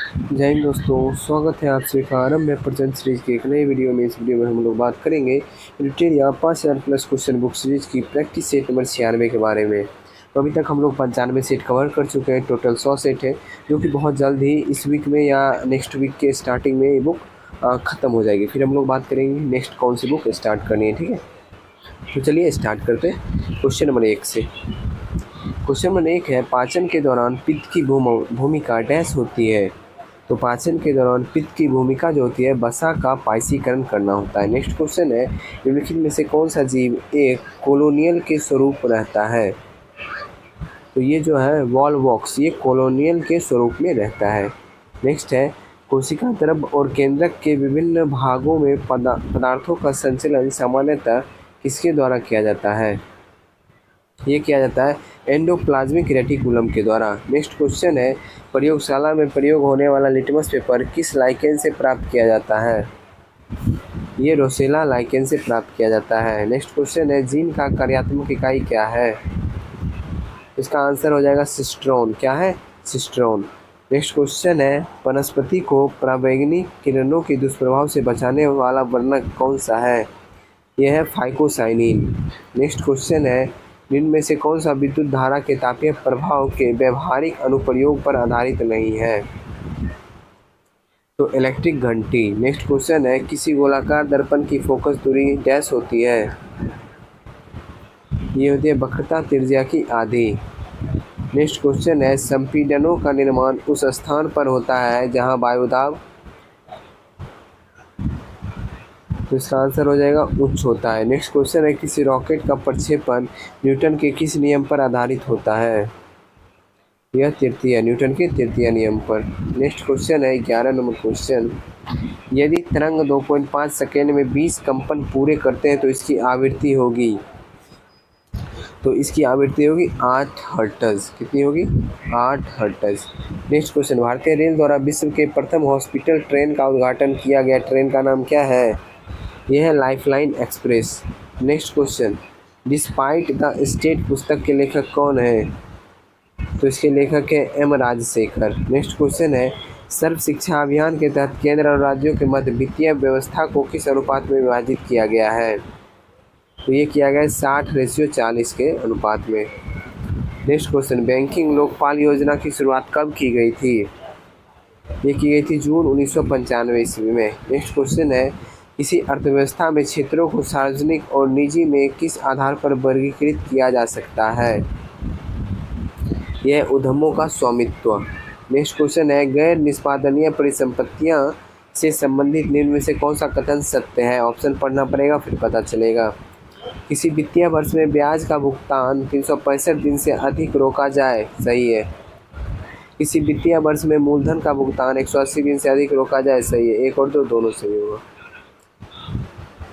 जय हिंद दोस्तों, स्वागत है आप सभी का आरंभ है प्रचंड सीरीज की एक नई वीडियो में। इस वीडियो में हम लोग बात करेंगे रिटेल या 5000 प्लस क्वेश्चन बुक सीरीज की प्रैक्टिस सेट नंबर 96 के बारे में। तो अभी तक हम लोग 95 सेट कवर कर चुके हैं। टोटल 100 सेट है, जो कि बहुत जल्द ही इस वीक में या नेक्स्ट वीक के स्टार्टिंग में ये बुक ख़त्म हो जाएगी। फिर हम लोग बात करेंगे नेक्स्ट कौन सी बुक स्टार्ट करनी है। ठीक है, तो चलिए स्टार्ट करते हैं क्वेश्चन नंबर 1 से। क्वेश्चन नंबर 1 है, पाचन के दौरान पित्त की भूमिका डैश होती है। तो पाचन के दौरान पित्त की भूमिका जो होती है वसा का पाइसीकरण करना होता है। नेक्स्ट क्वेश्चन है, निम्नलिखित में से कौन सा जीव एक कोलोनियल के स्वरूप रहता है। तो ये जो है वॉलवॉक्स, ये कोलोनियल के स्वरूप में रहता है। नेक्स्ट है, कोशिका द्रव और केंद्रक के विभिन्न भागों में पदार्थों का संचलन सामान्यतः किसके द्वारा किया जाता है। ये किया जाता है एंडोप्लाज्मिक रेटिकुलम के द्वारा। नेक्स्ट क्वेश्चन है, प्रयोगशाला में प्रयोग होने वाला लिटमस पेपर किस लाइकेन से प्राप्त किया जाता है। ये रोसेला लाइकेन से प्राप्त किया जाता है। नेक्स्ट क्वेश्चन है, जीन का कार्यात्मक इकाई क्या है। इसका आंसर हो जाएगा सिस्ट्रोन। क्या है? सिस्ट्रोन। नेक्स्ट क्वेश्चन है, वनस्पति को पराबैंगनी किरणों के दुष्प्रभाव से बचाने वाला वर्णक कौन सा है। यह है फाइकोसाइनिन। नेक्स्ट क्वेश्चन है, निम्न में से कौन सा विद्युत धारा के तापीय प्रभाव के व्यवहारिक अनुप्रयोग पर आधारित नहीं है। तो इलेक्ट्रिक घंटी। नेक्स्ट क्वेश्चन है, किसी गोलाकार दर्पण की फोकस दूरी डैश होती है। ये होती है वक्रता त्रिज्या की आधी। नेक्स्ट क्वेश्चन है, संपीड़नों का निर्माण उस स्थान पर होता है जहां वायुदाब, तो इसका आंसर हो जाएगा उच्च होता है। नेक्स्ट क्वेश्चन है, किसी रॉकेट का प्रक्षेपण न्यूटन के किस नियम पर आधारित होता है। यह न्यूटन के तृतीय नियम पर। नेक्स्ट क्वेश्चन है 11 नंबर क्वेश्चन, यदि तरंग 2.5 सेकेंड में 20 कंपन पूरे करते हैं तो इसकी आवृत्ति होगी। तो इसकी आवृत्ति होगी 8 हर्ट्ज। कितनी होगी? 8 हर्ट्ज। नेक्स्ट क्वेश्चन, भारतीय रेल द्वारा विश्व के प्रथम हॉस्पिटल ट्रेन का उद्घाटन किया गया ट्रेन का नाम क्या है। यह है lifeline express. Next question, despite the state पुस्तक के लेखक कौन है। तो इसके लेखक है एम राजशेखर। नेक्स्ट क्वेश्चन है, सर्व शिक्षा अभियान के तहत केंद्र और राज्यों के मध्य वित्तीय व्यवस्था को किस अनुपात में विभाजित किया गया है। तो ये किया गया है 60:40 के अनुपात में। नेक्स्ट क्वेश्चन, बैंकिंग लोकपाल योजना की शुरुआत कब की गई थी। ये की गई थी जून 1995 ईस्वी में। नेक्स्ट क्वेश्चन है, किसी अर्थव्यवस्था में क्षेत्रों को सार्वजनिक और निजी में किस आधार पर वर्गीकृत किया जा सकता है। यह उद्यमों का स्वामित्व। नेक्स्ट क्वेश्चन है, गैर निष्पादनीय परिसंपत्तियां से संबंधित निम्न में से कौन सा कथन सत्य है। ऑप्शन पढ़ना पड़ेगा फिर पता चलेगा। किसी वित्तीय वर्ष में ब्याज का भुगतान 365 दिन से अधिक रोका जाए, सही है। किसी वित्तीय वर्ष में मूलधन का भुगतान 180 दिन से अधिक रोका जाए, सही है। एक और दो दोनों सही होगा।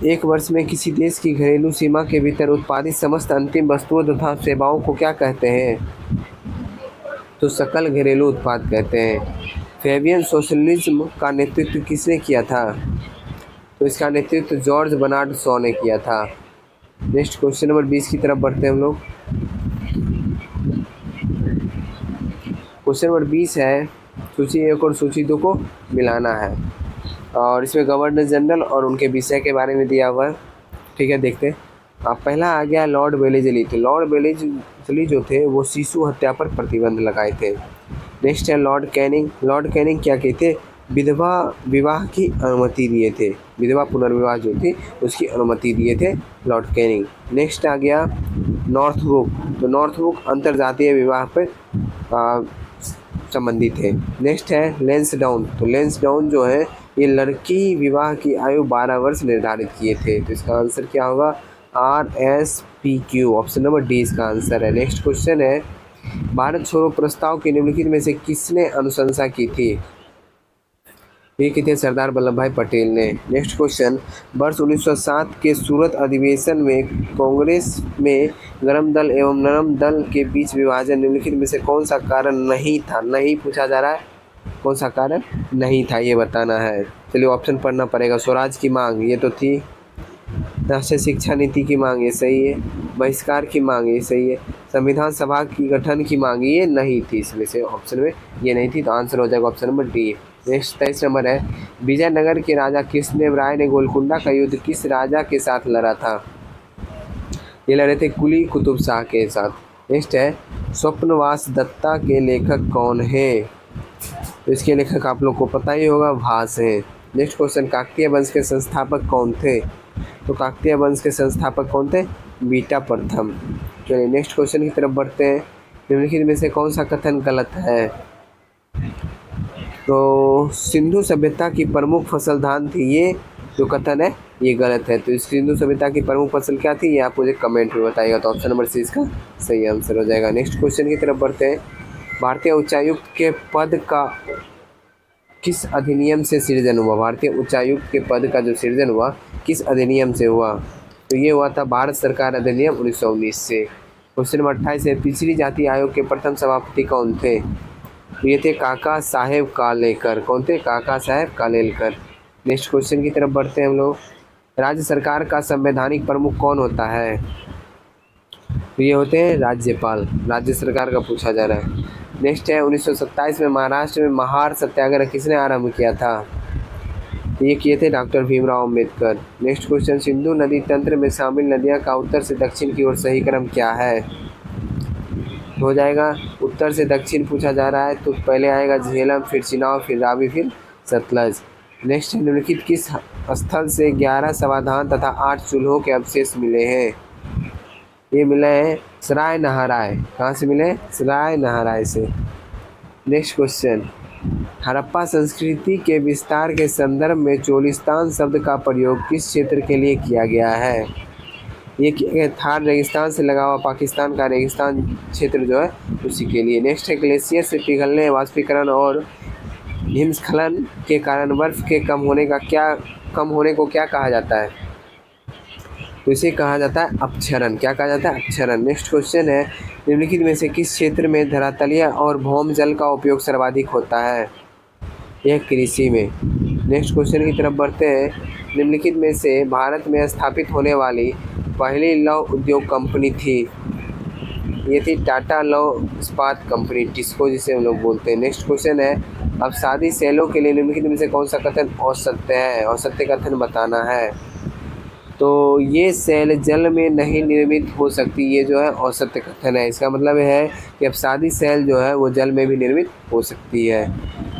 एक वर्ष में किसी देश की घरेलू सीमा के भीतर उत्पादित समस्त अंतिम वस्तुओं तथा सेवाओं को क्या कहते हैं। तो सकल घरेलू उत्पाद कहते हैं। फेबियन सोशलिज्म का नेतृत्व किसने किया था। तो इसका नेतृत्व जॉर्ज बर्नार्ड शॉ ने किया था। नेक्स्ट क्वेश्चन नंबर 20 की तरफ बढ़ते हैं हम लोग। क्वेश्चन नंबर 20 है, सूची 1 और सूची 2 को मिलाना है और इसमें गवर्नर जनरल और उनके विषय के बारे में दिया हुआ है। ठीक है, देखते हैं। अब पहला आ गया लॉर्ड वेलेजली। तो लॉर्ड वेलेजली जो थे वो शिशु हत्या पर प्रतिबंध लगाए थे। नेक्स्ट है लॉर्ड कैनिंग। लॉर्ड कैनिंग क्या कहते, विधवा विवाह की अनुमति दिए थे। विधवा पुनर्विवाह जो थी उसकी अनुमति दिए थे लॉर्ड कैनिंग। नेक्स्ट आ गया नॉर्थब्रुक। तो नॉर्थब्रुक अंतर्जातीय विवाह पर संबंधित है। नेक्स्ट है लेंसडाउन। तो लेंसडाउन जो है ये लड़की विवाह की आयु 12 वर्ष निर्धारित किए थे। तो इसका आंसर क्या होगा, RSPQ। ऑप्शन नंबर डी इसका आंसर है। नेक्स्ट क्वेश्चन है, भारत छोड़ो प्रस्ताव के निम्नलिखित में से किसने अनुशंसा की थी। ये की थे सरदार वल्लभ भाई पटेल ने। नेक्स्ट क्वेश्चन, वर्ष 1907 के सूरत अधिवेशन में कांग्रेस में गर्म दल एवं नरम दल के बीच विभाजन निम्नलिखित में से कौन सा कारण नहीं था। नहीं पूछा जा रहा है, कौन सा कारण नहीं था ये बताना है। चलिए ऑप्शन पढ़ना पड़ेगा। स्वराज की मांग ये तो थी, राष्ट्रीय शिक्षा नीति की मांग, ये सही है। बहिष्कार की मांग, ये सही है। संविधान सभा की गठन की मांग, ये नहीं थी, इसमें से ऑप्शन में ये नहीं थी, तो आंसर हो जाएगा option number D. Next 23 number है, विजयनगर के राजा कृष्णदेवराय ने गोलकुंडा का युद्ध किस राजा के साथ लड़ा था? ये लड़े थे कुली कुतुब शाह के साथ। नेक्स्ट है, स्वप्नवास दत्ता के लेखक कौन है? तो इसके लेखक आप लोग को पता ही होगा, भास हैं। नेक्स्ट क्वेश्चन, काकतीय वंश के संस्थापक कौन थे? तो काकतीय वंश के संस्थापक कौन थे? बीटा प्रथम। चलिए नेक्स्ट क्वेश्चन की तरफ बढ़ते हैं। निम्नलिखित में से कौन सा कथन गलत है? तो सिंधु सभ्यता की प्रमुख फसल धान थी, ये जो कथन है ये गलत है। तो इस सिंधु सभ्यता की प्रमुख फसल क्या थी, ये आप मुझे कमेंट में बताइएगा। तो ऑप्शन नंबर सी इसका सही आंसर हो जाएगा। नेक्स्ट क्वेश्चन की तरफ बढ़ते हैं। भारतीय उच्चायुक्त के पद का किस अधिनियम से सृजन हुआ? भारतीय उच्चायुक्त के पद का जो सृजन हुआ किस अधिनियम से हुआ? तो ये हुआ था भारत सरकार अधिनियम 1919 से। क्वेश्चन नंबर 28 है, पिछड़ी जाति आयोग के प्रथम सभापति कौन थे? तो ये थे काका साहेब कालेलकर। कौन थे? काका साहेब कालेलकर। नेक्स्ट क्वेश्चन की तरफ बढ़ते हैं हम लोग। राज्य सरकार का संवैधानिक प्रमुख कौन होता है? तो ये होते हैं राज्यपाल। राज्य सरकार का पूछा जा रहा है। नेक्स्ट है, 1927 में महाराष्ट्र में महार सत्याग्रह किसने आरंभ किया था? ये किए थे doctor Bhimrao Ambedkar. Next question, Sindhu नदी तंत्र में शामिल नदियां का उत्तर से दक्षिण की ओर सही क्रम क्या है? हो जाएगा उत्तर से दक्षिण पूछा जा रहा है, तो पहले आएगा झेलम, फिर चिनाब, फिर रावी, फिर सतलज। नेक्स्ट है, निम्नलिखित किस स्थल से 11 समाधान तथा 8 चूल्हों के अवशेष मिले हैं? ये मिले हैं सराय नहाराय। कहाँ से मिले? सराय नहाराय से। नेक्स्ट क्वेश्चन, हड़प्पा संस्कृति के विस्तार के संदर्भ में चोलिस्तान शब्द का प्रयोग किस क्षेत्र के लिए किया गया है? ये किया गया थार रेगिस्तान से लगा हुआ पाकिस्तान का रेगिस्तान क्षेत्र जो है उसी के लिए। नेक्स्ट है, ग्लेशियर से पिघलने, वाष्पीकरण और हिमस्खलन के कारण बर्फ के कम होने को क्या कहा जाता है? तो इसे कहा जाता है अपक्षरण। क्या कहा जाता है? अपक्षरण। नेक्स्ट क्वेश्चन है, निम्नलिखित में से किस क्षेत्र में धरातलीय और भौम जल का उपयोग सर्वाधिक होता है? यह कृषि में। नेक्स्ट क्वेश्चन की तरफ बढ़ते हैं। निम्नलिखित में से भारत में स्थापित होने वाली पहली लौह उद्योग कंपनी थी? ये थी टाटा लौह इस्पात कंपनी, टिस्को जिसे हम लोग बोलते हैं। नेक्स्ट क्वेश्चन है, अपसादी सेलों के लिए निम्नलिखित में से कौन सा कथन असत्य है? असत्य कथन बताना है। तो ये सेल जल में नहीं निर्मित हो सकती, ये जो है असत्य कथन है। इसका मतलब है कि अपसादी सेल जो है वो जल में भी निर्मित हो सकती है।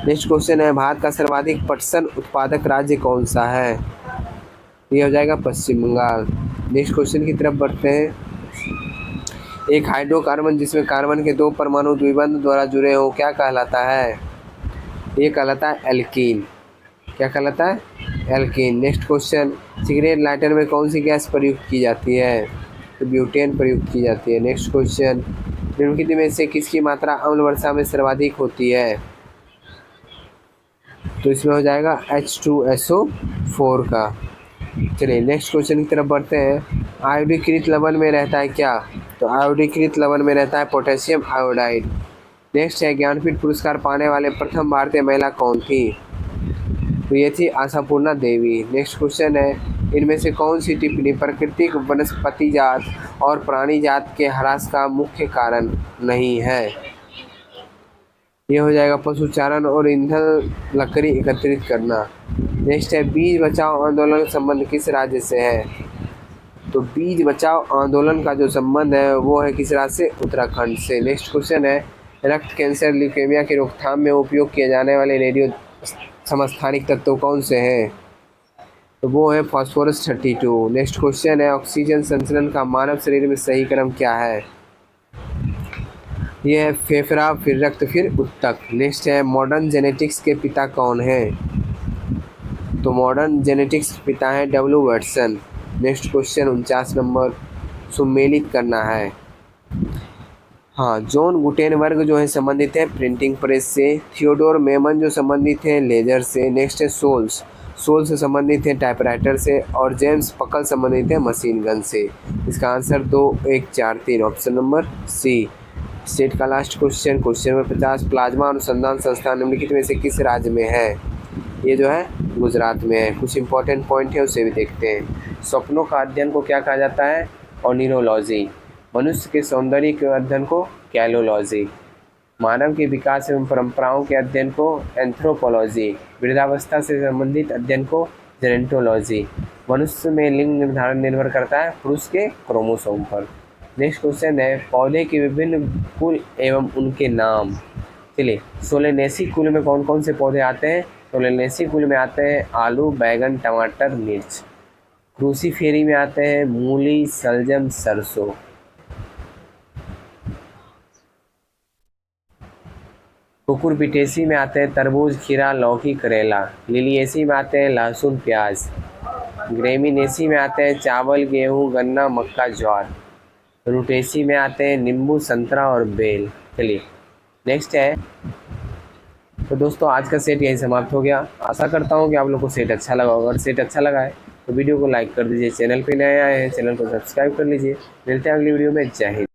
नेक्स्ट क्वेश्चन है, भारत का सर्वाधिक पटसन उत्पादक राज्य कौन सा है? ये हो जाएगा पश्चिम बंगाल। नेक्स्ट क्वेश्चन की तरफ बढ़ते हैं। एक हाइड्रोकार्बन जिसमें कार्बन के 2 परमाणु द्विबंध द्वारा जुड़े हों क्या कहलाता है? ये कहलाता है एल्कीन। क्या कहलाता है? Alkene. Next question, cigarette lighter में कौन सी गैस प्रयुक्त की जाती है? तो ब्यूटेन प्रयुक्त की जाती है। नेक्स्ट क्वेश्चन, निम्नलिखित में से किसकी मात्रा अम्ल वर्षा में सर्वाधिक होती है? तो इसमें हो जाएगा H2SO4 का। चलिए नेक्स्ट क्वेश्चन की तरफ बढ़ते हैं। आयोडीकृत लवण में रहता है क्या? तो आयोडीकृत लवण में रहता है पोटेशियम आयोडाइड। नेक्स्ट है, ज्ञानपीठ पुरस्कार पाने वाले प्रथम भारतीय महिला कौन थी? तो ये थी आशापूर्णा देवी। नेक्स्ट क्वेश्चन है, इनमें से कौन सी टिप्पणी प्राकृतिक वनस्पति जात और प्राणी जात के ह्रास का मुख्य कारण नहीं है? ये हो जाएगा पशुचारण और ईंधन लकड़ी एकत्रित करना। नेक्स्ट है, बीज बचाओ आंदोलन का संबंध किस राज्य से है? तो बीज बचाओ आंदोलन का जो संबंध है वो है किस राज्य से? उत्तराखंड से। नेक्स्ट क्वेश्चन है, रक्त कैंसर ल्यूकेमिया की रोकथाम में उपयोग किए जाने वाले रेडियो समस्थानिक तत्व कौन से हैं? तो वो है फास्फोरस 32। नेक्स्ट क्वेश्चन है, ऑक्सीजन संचलन का मानव शरीर में सही क्रम क्या है? ये है फेफड़ा, फिर रक्त, फिर उत्तक। नेक्स्ट है, मॉडर्न जेनेटिक्स के पिता कौन हैं? तो मॉडर्न जेनेटिक्स के पिता हैं W. Watson. Next question 49 number, सुमेलित करना है। हाँ, जॉन गुटेनबर्ग जो है संबंधित है प्रिंटिंग प्रेस से। थियोडोर मेमन जो संबंधित है लेजर से। नेक्स्ट है, सोल्स से संबंधित है टाइपराइटर से। और जेम्स पकल संबंधित है मशीन गन से। इसका answer 2, 1, 4, 3 option number C. State का last question, question number 50, plasma अनुसंधान संस्थान निम्नलिखित में से किस राज्य में है? ये जो है गुजरात में है। कुछ इंपॉर्टेंट पॉइंट है उसे भी देखते हैं। स्वप्नों का अध्ययन को क्या कहा जाता है? ओनिरोलॉजी। मनुष्य के सौंदर्य के अध्ययन को कैलोलॉजी। मानव के विकास एवं परंपराओं के अध्ययन को एंथ्रोपोलॉजी। वृद्धावस्था से संबंधित अध्ययन को जेरेंटोलॉजी। मनुष्य में लिंग निर्धारण निर्भर करता है पुरुष के क्रोमोसोम पर। नेक्स्ट क्वेश्चन है पौधे के विभिन्न कुल एवं उनके नाम। चलिए, सोलेनेसी कुल में कौन कौन से पौधे आते हैं? सोलेनेसी कुल में आते हैं आलू, बैगन, टमाटर, मिर्च। क्रूसीफेरी में आते हैं मूली, शलजम, सरसों। कुकुरबिटेसी में आते हैं तरबूज, खीरा, लौकी, करेला। लिलिएसी में आते हैं लहसुन, प्याज। ग्रेमिनेसी में आते हैं चावल, गेहूं, गन्ना, मक्का, ज्वार। रूटेसी में आते हैं नींबू, संतरा और बेल। चलिए नेक्स्ट है। तो दोस्तों आज का सेट यही समाप्त हो गया। आशा करता हूँ कि आप लोग को सेट अच्छा लगा होगा। अगर सेट अच्छा लगा है तो वीडियो को लाइक कर दीजिए। चैनल पे नए आए हैं चैनल को सब्सक्राइब कर लीजिए। मिलते हैं अगली वीडियो में। जय हिंद।